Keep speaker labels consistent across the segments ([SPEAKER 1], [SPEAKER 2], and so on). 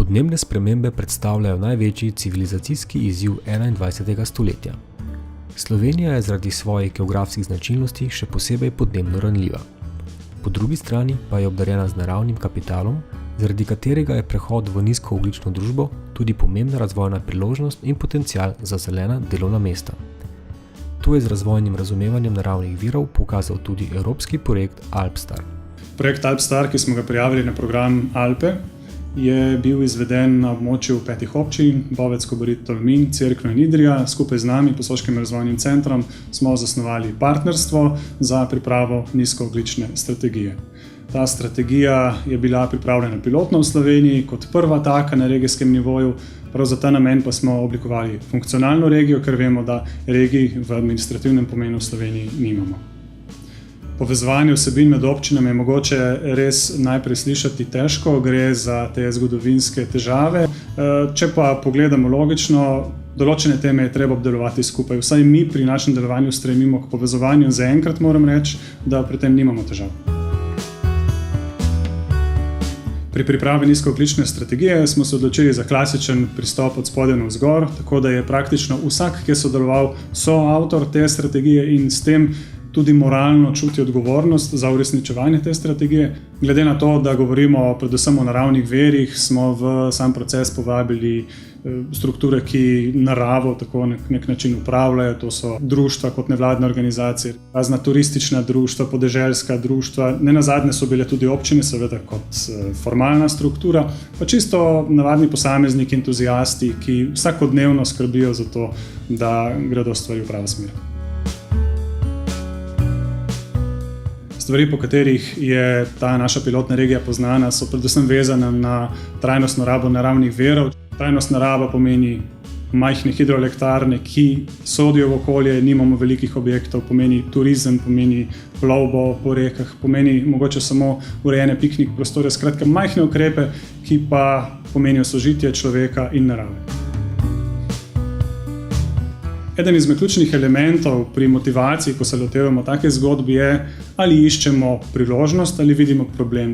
[SPEAKER 1] Podnebne spremembe predstavljajo največji civilizacijski izziv 21. stoletja. Slovenija je zaradi svojih geografskih značilnosti še posebej podnebno ranljiva. Po drugi strani pa je obdarjena z naravnim kapitalom, zaradi katerega je prehod v nizkoogljično družbo tudi pomembna razvojna priložnost in potencial za zelena delovna mesta. To je z razvojnim razumevanjem naravnih virov pokazal tudi evropski projekt Alpstar.
[SPEAKER 2] Projekt Alpstar, ki smo ga prijavili na program Alpe, je bil izveden na območju 5 občin, Bovec, Kobarid, Tolmin, Cerkno in Idrija. Skupaj z nami, Posoškim razvojnim centrom, smo zasnovali partnerstvo za pripravo nizkoogljične strategije. Ta strategija je bila pripravljena pilotno v Sloveniji kot prva taka na regijskem nivoju. Prav za ta namen pa smo oblikovali funkcionalno regijo, ker vemo, da regij v administrativnem pomenu v Sloveniji nimamo. Povezovanje vsebin med občinami je mogoče res najprej slišati težko, gre za te zgodovinske težave. Če pa pogledamo logično, določene teme je treba obdelovati skupaj. Vsaj mi pri našem delovanju stremimo k povezovanju, zaenkrat moram reči, da pri tem nimamo težav. Pri pripravi nizkoogljične strategije smo se odločili za klasičen pristop od spodaj navzgor, tako da je praktično vsak, ki je sodeloval, soavtor te strategije in s tem tudi moralno čuti odgovornost za uresničevanje te strategije. Glede na to, da govorimo predvsem o naravnih virih, smo v sam proces povabili strukture, ki naravo tako na nek način upravljajo. To so društva kot nevladne organizacije, razna turistična društva, podeželska društva. Nenazadnje so bile tudi občine, seveda kot formalna struktura, pa čisto navadni posamezniki, entuziasti, ki vsakodnevno skrbijo za to, da gredo stvari v pravo smer. Stvari, po katerih je ta naša pilotna regija poznana, so predvsem vezane na trajnostno rabo naravnih virov. Trajnostna raba pomeni majhne hidroelektrarne, ki sodijo v okolje, nimamo velikih objektov, pomeni turizem, pomeni plovbo po rekah, pomeni mogoče samo urejene piknik prostore, skratka majhne ukrepe, ki pa pomenijo sožitje človeka in narave. Eden izmed ključnih elementov pri motivaciji, ko se lotevamo take zgodbe, je, ali iščemo priložnost ali vidimo problem.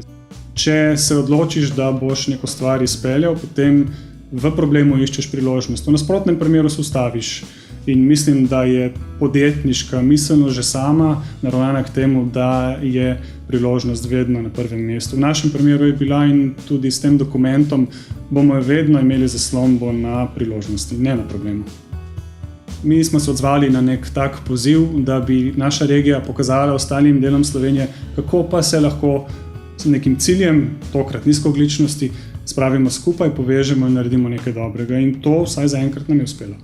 [SPEAKER 2] Če se odločiš, da boš neko stvar izpeljal, potem v problemu iščeš priložnost. V nasprotnem primeru se ustaviš. In mislim, da je podjetniška miselnost že sama naravnana k temu, da je priložnost vedno na prvem mestu. V našem primeru je bila in tudi s tem dokumentom bomo vedno imeli zaslombo na priložnosti, ne na problemu. Mi smo se odzvali na nek tak poziv, da bi naša regija pokazala ostalim delom Slovenije, kako pa se lahko s nekim ciljem, tokrat nizkoogljičnosti, spravimo skupaj, povežemo in naredimo nekaj dobrega. In to vsaj zaenkrat nam je uspelo.